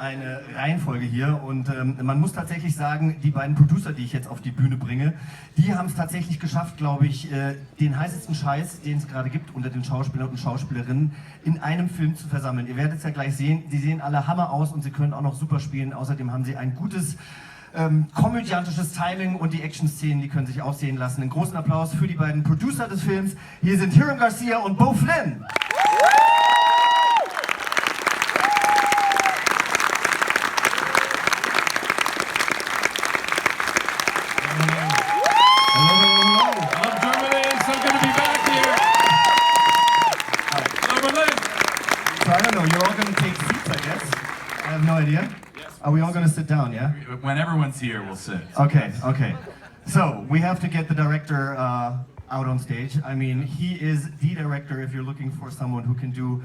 eine Reihenfolge hier und man muss tatsächlich sagen, die beiden Producer, die ich jetzt auf die Bühne bringe, die haben es tatsächlich geschafft, glaube ich, den heißesten Scheiß, den es gerade gibt unter den Schauspielern und Schauspielerinnen, in einem Film zu versammeln. Ihr werdet es ja gleich sehen, die sehen alle Hammer aus und sie können auch noch super spielen. Außerdem haben sie ein gutes komödiantisches Timing und die Action-Szenen, die können sich aussehen lassen. Einen großen Applaus für die beiden Producer des Films. Hier sind Hiram Garcia und Bo Flynn. I don't know, you're all going to take seats, I guess. I have no idea. Are we all going to sit down, yeah? When everyone's here, we'll sit. Okay, okay. So, we have to get the director out on stage. I mean, he is the director if you're looking for someone who can do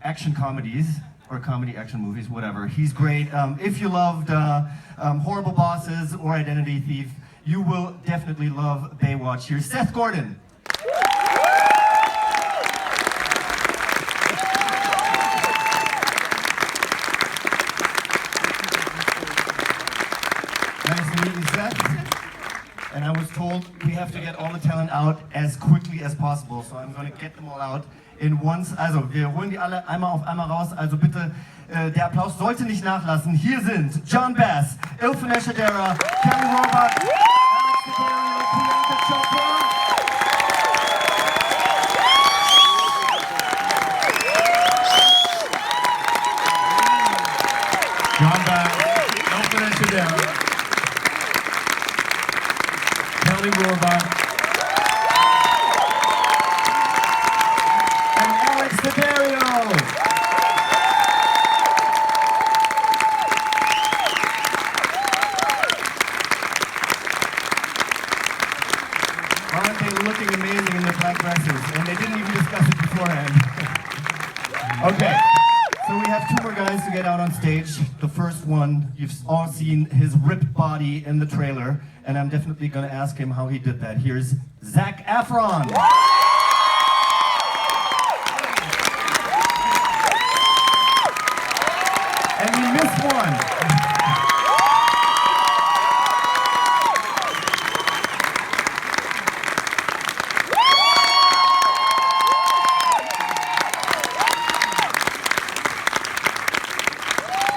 action comedies, or comedy action movies, whatever. He's great. If you loved Horrible Bosses or Identity Thief, you will definitely love Baywatch. Here's Seth Gordon. Nice to meet you, Seth. And I was told we have to get all the talent out as quickly as possible. So I'm going to get them all out in once. Also, wir holen die alle einmal auf einmal raus. Also bitte, der Applaus sollte nicht nachlassen. Hier sind John Bass, Ilfin Eshadera, Kelly Robot, Alex Tiberio, Priyanka Chopra. John Bass, Ilfin Eshadera, Kelly Robot, and Alex Tiberio. Aren't they looking amazing in their black dresses? And they didn't even discuss it beforehand. Okay, so we have two more guys to get out on stage. The first one, you've all seen his ripped body in the trailer, and I'm definitely going to ask him how he did that. Here's Zac Efron. And we missed one.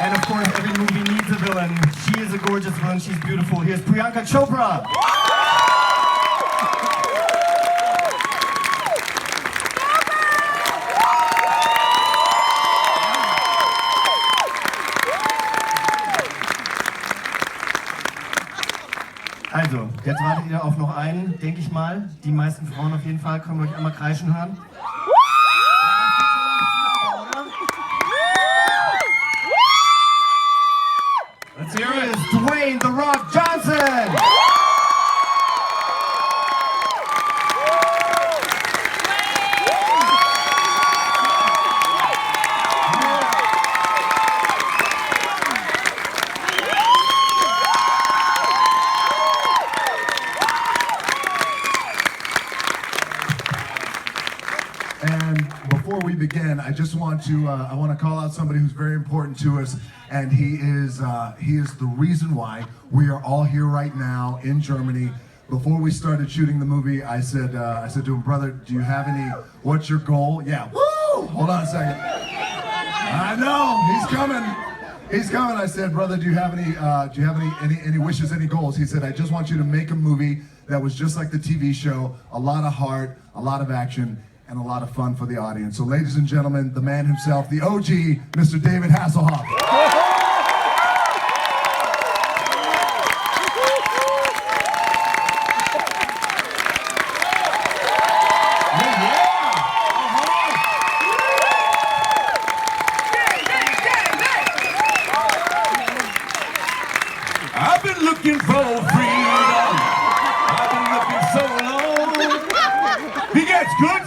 And of course, every movie needs a villain. She is a gorgeous villain. She's beautiful. Here's Priyanka Chopra. Also, jetzt wartet ihr auf noch einen, denke ich mal. Die meisten Frauen auf jeden Fall. Können wir euch einmal kreischen hören? Let's hear Here it. is Dwayne "The Rock" Johnson. And before we begin, I just want to I want to call out somebody who's very important to us, and he is the reason why we are all here right now in Germany. Before we started shooting the movie, I said to him, brother, do you have any? What's your goal? Yeah. Woo! Hold on a second. I know he's coming. He's coming. I said, brother, do you have any wishes, any goals? He said, I just want you to make a movie that was just like the TV show, a lot of heart, a lot of action, and a lot of fun for the audience. So ladies and gentlemen, the man himself, the OG, Mr. David Hasselhoff. I've been looking for freedom. I've been looking so long. He gets good.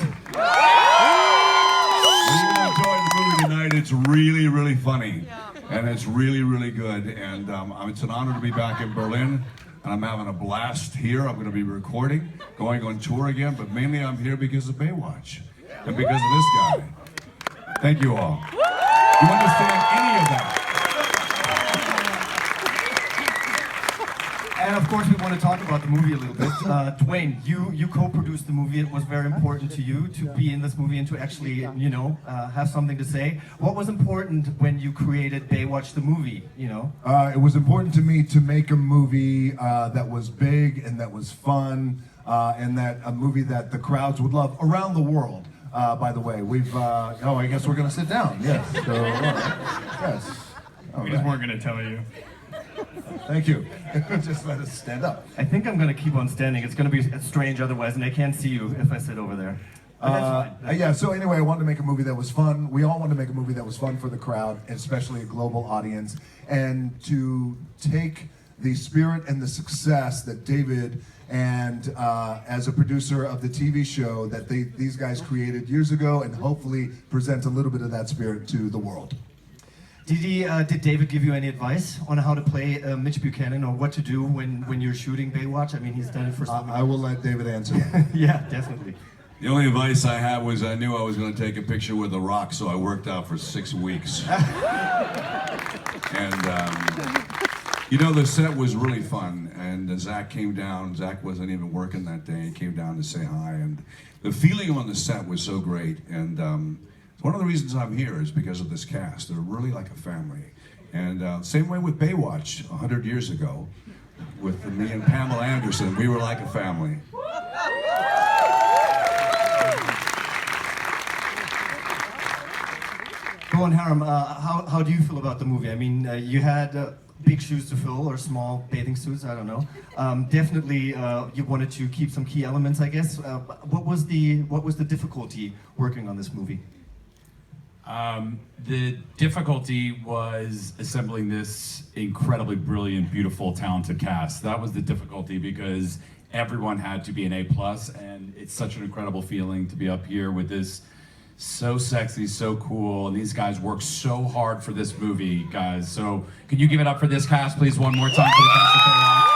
We're enjoying the movie tonight. It's really, really funny, and it's really, really good. And it's an honor to be back in Berlin, and I'm having a blast here. I'm going to be recording, going on tour again, but mainly I'm here because of Baywatch and because of this guy. Thank you all. Do you understand any of that? course, we want to talk about the movie a little bit. Dwayne, you co-produced the movie. It was very important to you to be in this movie and to actually, have something to say. What was important when you created Baywatch the movie, It was important to me to make a movie that was big and that was fun, and that a movie that the crowds would love around the world. By the way, I guess we're going to sit down. Yes. So, yes. We just weren't going to tell you. Thank you. Just let us stand up. I think I'm going to keep on standing. It's going to be strange otherwise, and I can't see you if I sit over there. But that's fine. Yeah, so anyway, I wanted to make a movie that was fun. We all wanted to make a movie that was fun for the crowd, especially a global audience, and to take the spirit and the success that David and as a producer of the TV show that these guys created years ago, and hopefully present a little bit of that spirit to the world. Did David give you any advice on how to play Mitch Buchanan or what to do when you're shooting Baywatch? I mean, he's done it for so many I will let David answer. Yeah, definitely. The only advice I had was I knew I was going to take a picture with The Rock, so I worked out for 6 weeks. And, the set was really fun, and Zach came down. Zach wasn't even working that day. He came down to say hi, and the feeling on the set was so great. And one of the reasons I'm here is because of this cast. They're really like a family. And same way with Baywatch 100 years ago, with me and Pamela Anderson, we were like a family. Go on, Haram, how do you feel about the movie? I mean, you had big shoes to fill, or small bathing suits, I don't know. Definitely, you wanted to keep some key elements, I guess. What was the difficulty working on this movie? The difficulty was assembling this incredibly brilliant, beautiful, talented cast. That was the difficulty, because everyone had to be an A+, and it's such an incredible feeling to be up here with this. So sexy, so cool, and these guys worked so hard for this movie, guys. So, can you give it up for this cast, please, one more time for the cast of Baywatch?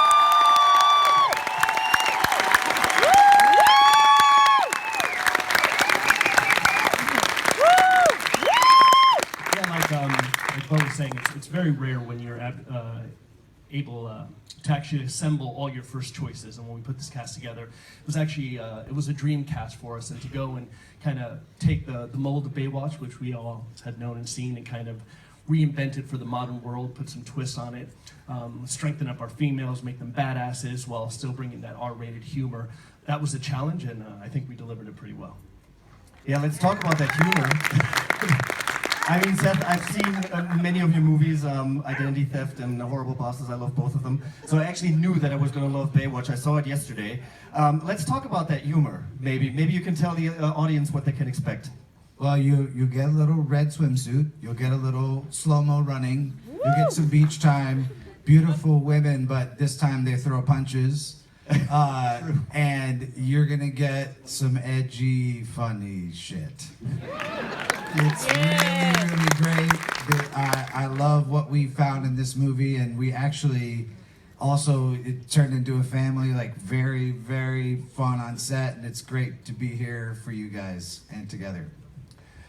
Like Bo was saying, it's very rare when you're able to actually assemble all your first choices. And when we put this cast together, it was actually it was a dream cast for us, and to go and kind of take the mold of Baywatch, which we all had known and seen, and kind of reinvent it for the modern world, put some twists on it, strengthen up our females, make them badasses while still bringing that R-rated humor. That was a challenge, and I think we delivered it pretty well. Yeah, let's talk about that humor. I mean, Seth, I've seen many of your movies, Identity Theft and Horrible Bosses. I love both of them. So I actually knew that I was going to love Baywatch. I saw it yesterday. Let's talk about that humor, maybe. Maybe you can tell the audience what they can expect. Well, you get a little red swimsuit. You'll get a little slow-mo running. You get some beach time. Beautiful women, but this time they throw punches. And you're going to get some edgy, funny shit. It's really, really great. I love what we found in this movie, and we actually also, it turned into a family, like very, very fun on set, and it's great to be here for you guys and together.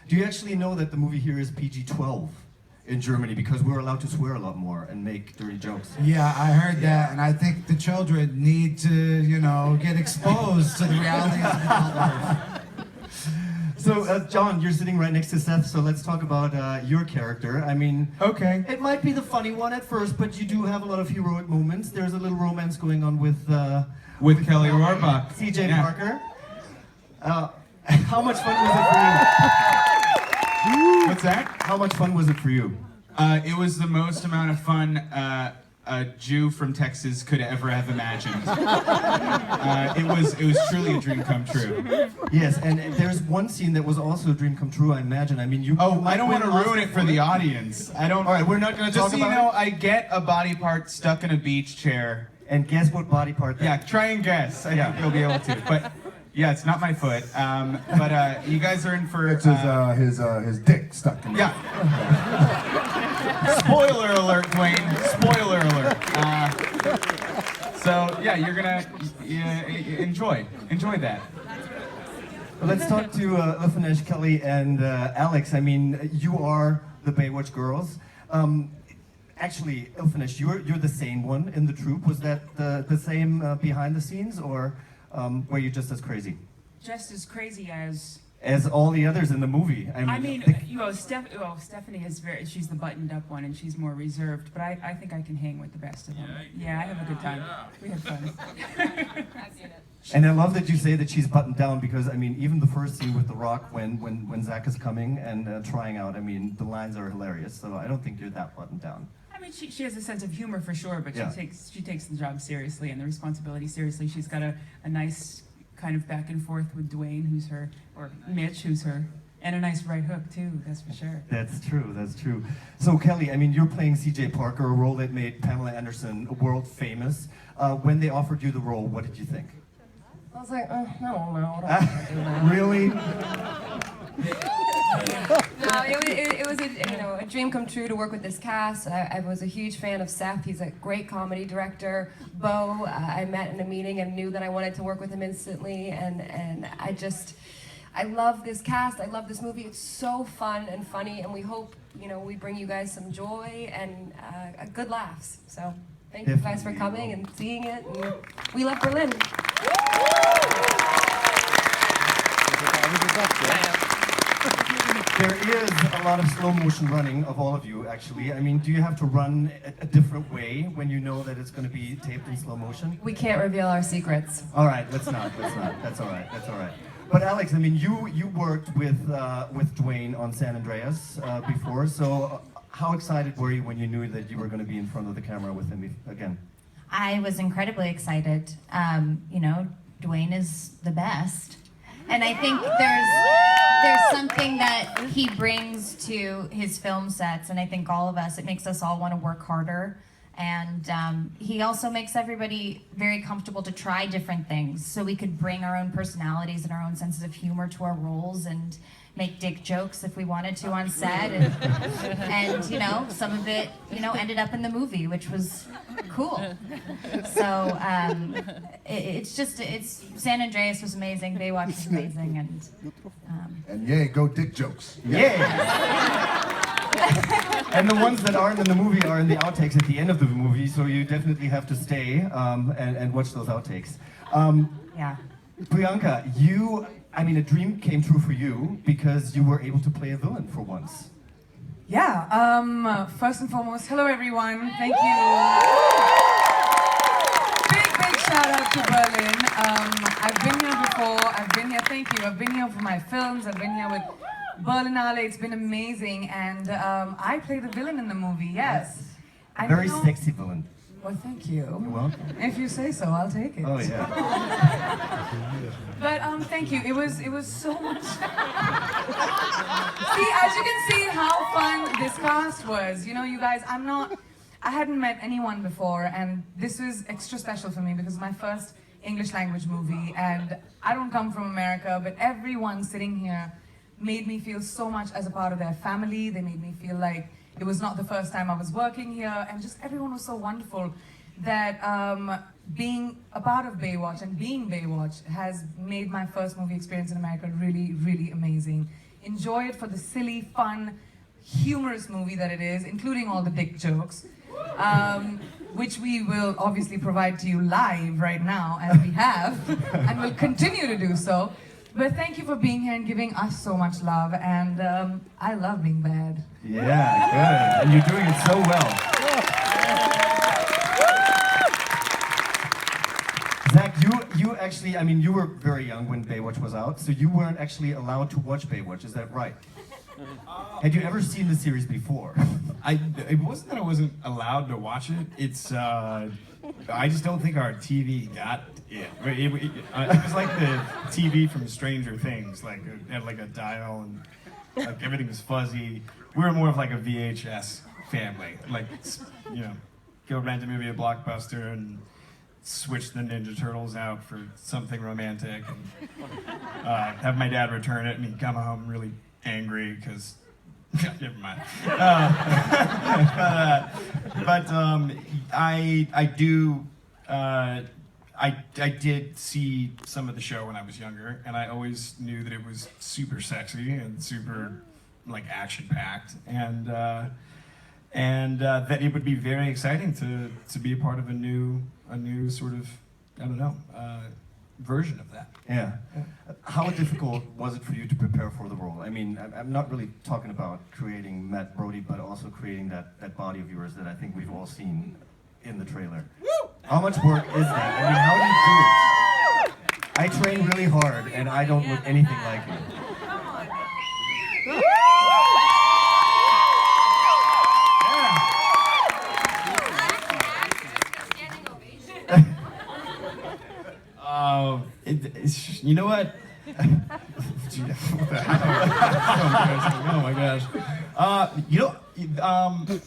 Do you actually know that the movie here is PG-12 in Germany, because we're allowed to swear a lot more and make dirty jokes? Yeah, I heard that, and I think the children need to, get exposed to the realities of adult life. So, John, you're sitting right next to Seth, so let's talk about your character. I mean, Okay. it might be the funny one at first, but you do have a lot of heroic moments. There's a little romance going on with Kelly Rohrbach. CJ Yeah. Parker. How much fun was it for you? What's that? How much fun was it for you? It was the most amount of fun a Jew from Texas could ever have imagined. It was truly a dream come true. Yes, and there's one scene that was also a dream come true, I imagine. I mean, you. Oh, I don't want to win ruin it for the audience. I don't. All right, we're not going to talk Just so about you know, it. I get a body part stuck in a beach chair. And guess what body part that Yeah, try and guess. I think you'll be able to. But yeah, it's not my foot. But you guys are in for. It's his dick stuck in Yeah. Spoiler alert, Dwayne. Spoiler alert. So yeah, you're gonna enjoy that. Well, let's talk to Ufanesh, Kelly, and Alex. I mean, you are the Baywatch girls. actually, Ilfinish, you're the sane one in the troupe. Was that the same behind the scenes, or were you just as crazy? Just as crazy as All the others in the movie. I mean, Stephanie is she's the buttoned up one and she's more reserved, but I think I can hang with the best of them. Yeah, I have a good time. We had fun. And I love that you say that she's buttoned down, because I mean, even the first scene with The Rock when Zach is coming and trying out, I mean, the lines are hilarious. So I don't think you're that buttoned down. I mean, she has a sense of humor for sure, but Yeah. she takes the job seriously and the responsibility seriously. She's got a nice kind of back and forth with Dwayne, or Mitch, who's her, and a nice right hook too, that's for sure. That's true, that's true. So Kelly, I mean, you're playing CJ Parker, a role that made Pamela Anderson world famous. When they offered you the role, what did you think? I was like, I don't know. I don't want to do that. Really? No, it was a dream come true to work with this cast. I was a huge fan of Seth. He's a great comedy director. Bo, I met in a meeting and knew that I wanted to work with him instantly. And I love this cast. I love this movie. It's so fun and funny, and we hope we bring you guys some joy and good laughs. So thank you guys for coming and seeing it. And we love Berlin. There is a lot of slow motion running of all of you, actually. I mean, do you have to run a different way when you know that it's going to be taped in slow motion? We can't reveal our secrets. All right, let's not. That's all right. That's all right. But Alex, I mean, you worked with Dwayne on San Andreas before, so how excited were you when you knew that you were going to be in front of the camera with him again? I was incredibly excited. Dwayne is the best. And I think there's something that he brings to his film sets, and I think all of us, it makes us all want to work harder. And he also makes everybody very comfortable to try different things, so we could bring our own personalities and our own senses of humor to our roles and make dick jokes if we wanted to on set. And some of it, ended up in the movie, which was cool. So it's San Andreas was amazing, Baywatch was amazing, And yay, go dick jokes. Yeah. And the ones that aren't in the movie are in the outtakes at the end of the movie, so you definitely have to stay and watch those outtakes. yeah. Priyanka, a dream came true for you because you were able to play a villain for once. Yeah, first and foremost, hello everyone, thank you. Big shout out to Berlin. I've been here before, thank you. I've been here for my films, I've been here with Berlinale, it's been amazing, and I play the villain in the movie, yes. A very sexy villain. Well, thank you. You're welcome. If you say so, I'll take it. Oh yeah. But thank you. It was so much. See, as you can see how fun this cast was. You guys, I hadn't met anyone before, and this was extra special for me because it's my first English language movie, and I don't come from America, but everyone sitting here made me feel so much as a part of their family. They made me feel like it was not the first time I was working here, and just everyone was so wonderful that being a part of Baywatch and being Baywatch has made my first movie experience in America really, really amazing. Enjoy it for the silly, fun, humorous movie that it is, including all the dick jokes, which we will obviously provide to you live right now, as we have, and will continue to do so. But thank you for being here and giving us so much love, and I love being bad. Yeah, good. And you're doing it so well. Zach, you actually, you were very young when Baywatch was out, so you weren't actually allowed to watch Baywatch, is that right? Had you ever seen the series before? It wasn't that I wasn't allowed to watch it. It's I just don't think our TV got it. It was like the TV from Stranger Things. Like it had like a dial and like everything was fuzzy. We were more of like a VHS family. Like go rent a movie at Blockbuster and switch the Ninja Turtles out for something romantic, and have my dad return it, and he'd come home really angry because. Never mind. I did see some of the show when I was younger, and I always knew that it was super sexy and super like action packed, and and that it would be very exciting to be a part of a new sort of, I don't know, version of that. Yeah. How difficult was it for you to prepare for the role? I mean, I'm not really talking about creating Matt Brody, but also creating that body of yours that I think we've all seen in the trailer. How much work is that? I mean, how do you do it? I train really hard, and I don't look anything like you. You know what? Oh my gosh.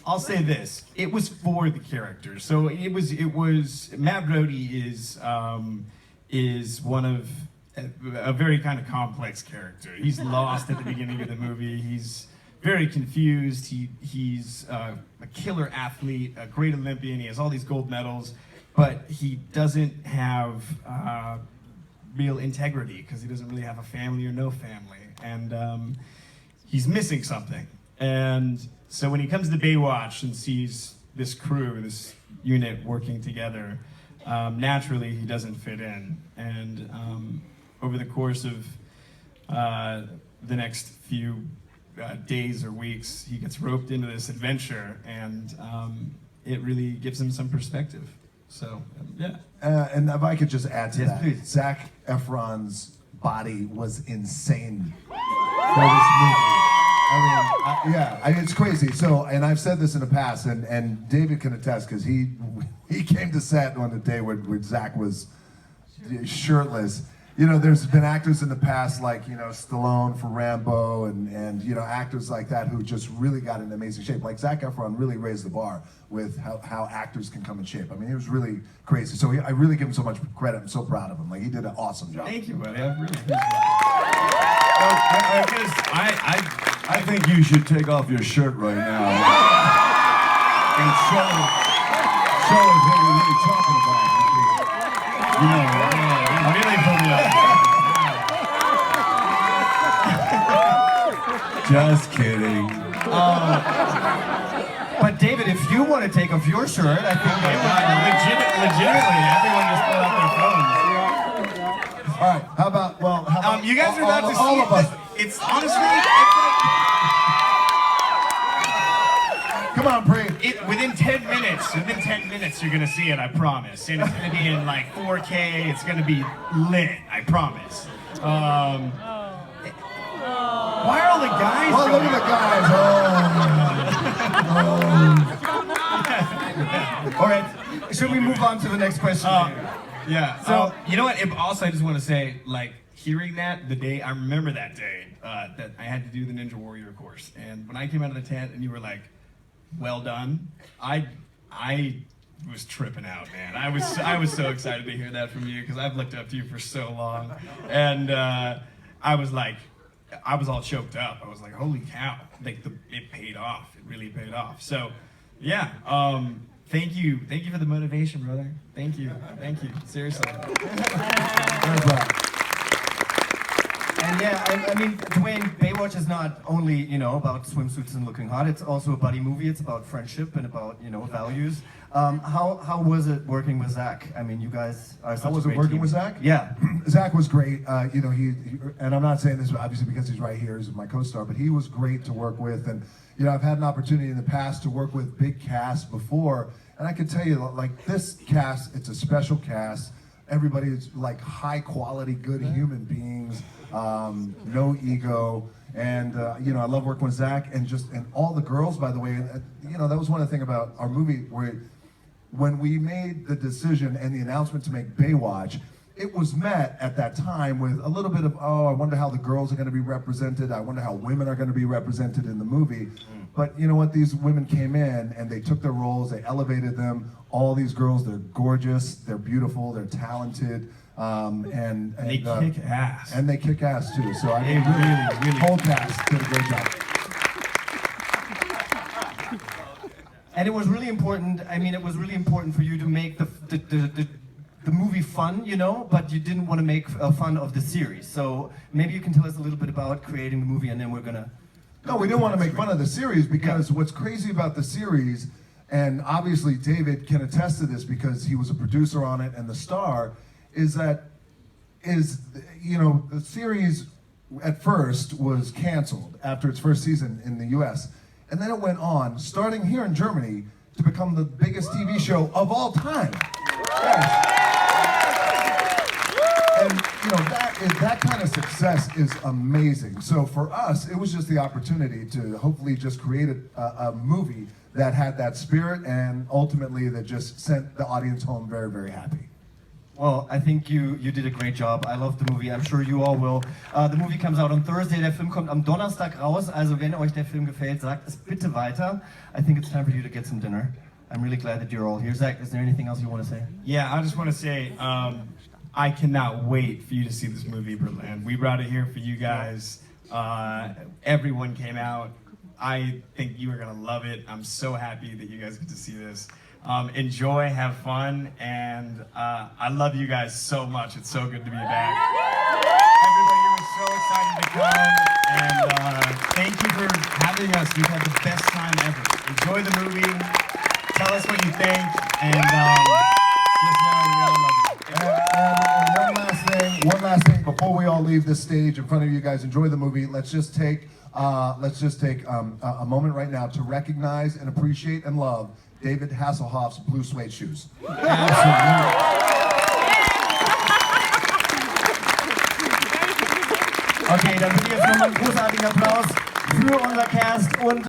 I'll say this. It was for the character. So it was Matt Brody is one of a very kind of complex character. He's lost at the beginning of the movie. He's very confused. He's a killer athlete, a great Olympian. He has all these gold medals, but he doesn't have real integrity because he doesn't really have a family or no family, and he's missing something. And so when he comes to Baywatch and sees this crew, this unit working together, naturally he doesn't fit in. And over the course of the next few days or weeks, he gets roped into this adventure, and it really gives him some perspective. So, yeah. And if I could just add to that, please. Zac Efron's body was insane for this movie. I mean, it's crazy. So, and I've said this in the past, and David can attest because he came to set on the day when Zac was shirtless. You know, there's been actors in the past like, you know, Stallone for Rambo and you know, actors like that who just really got in amazing shape. Like Zac Efron really raised the bar with how actors can come in shape. I mean, it was really crazy. So I really give him so much credit. I'm so proud of him. Like, he did an awesome job. Thank you, buddy. I really appreciate it. I think you should take off your shirt right now and show us what we're really talking about. You know, Really put me up. just kidding. But David, if you want to take off your shirt, I think Legitimately, everyone just pulled out their phones. All right, how about You guys are about to see all of us. It's honestly, Come on, Pre. within 10 minutes, you're gonna see it, I promise. And it's gonna be in like 4K, it's gonna be lit, I promise. Why are all the guys Oh, look going? at the guys. All right, should we move on to the next question? Yeah. So you know what? Also, I just want to say, like, hearing that the day I remember that day that I had to do the Ninja Warrior course, and when I came out of the tent and you were like, "Well done," I was tripping out, man. I was so excited to hear that from you because I've looked up to you for so long, and I was like, I was all choked up. I was like, "Holy cow!" Like it paid off. It really paid off. So, yeah. Thank you for the motivation, brother. Thank you, seriously. And yeah, I mean, Dwayne, Baywatch is not only, you know, about swimsuits and looking hot. It's also a buddy movie. It's about friendship and about, you know, values. How was it working with Zac? I mean, you guys are such a great team. How was it working with Zac? Yeah. Zac was great. You know, he and I'm not saying this obviously because he's right here, he's my co-star, but he was great to work with. And you know, I've had an opportunity in the past to work with big casts before, and I can tell you, like, this cast, it's a special cast. Everybody is like high quality, good human beings, no ego. And you know, I love working with Zac and all the girls, by the way. You know, that was one of the things about our movie where when we made the decision and the announcement to make Baywatch, it was met at that time with a little bit of, oh, I wonder how the girls are going to be represented. I wonder how women are going to be represented in the movie. But you know what? These women came in and they took their roles, they elevated them. All these girls, they're gorgeous, they're beautiful, they're talented. And they kick ass. And they kick ass too. So I mean, really, whole cast did a great job. And it was really important. I mean, it was really important for you to make the movie fun, you know, but you didn't want to make fun of the series. So maybe you can tell us a little bit about creating the movie, and then we're gonna No, we didn't want to make fun of the series because what's crazy about the series, and obviously David can attest to this because he was a producer on it and the star, is that the series at first was canceled after its first season in the US. And then it went on, starting here in Germany, to become the biggest TV show of all time. Yes. And that kind of success is amazing. So for us, it was just the opportunity to hopefully just create a movie that had that spirit and ultimately that just sent the audience home very, very happy. Well, I think you did a great job. I love the movie. I'm sure you all will. The movie comes out on Thursday. Der Film kommt am Donnerstag raus. Also wenn euch der Film gefällt, sagt es bitte weiter. I think it's time for you to get some dinner. I'm really glad that you're all here. Zach, is there anything else you want to say? Yeah, I just want to say I cannot wait for you to see this movie, Berlin. We brought it here for you guys. Everyone came out. I think you are going to love it. I'm so happy that you guys get to see this. Enjoy, have fun, and I love you guys so much. It's so good to be back. Everybody here was so excited to come, and thank you for having us. We've had the best time ever. Enjoy the movie. Tell us what you think, and just know we all love you. And one last thing before we all leave this stage in front of you guys, enjoy the movie. Let's just take a moment right now to recognize and appreciate and love David Hasselhoff's blue suede shoes. Absolutely. Okay, dann bitte jetzt nochmal einen großartigen Applaus für unser Cast und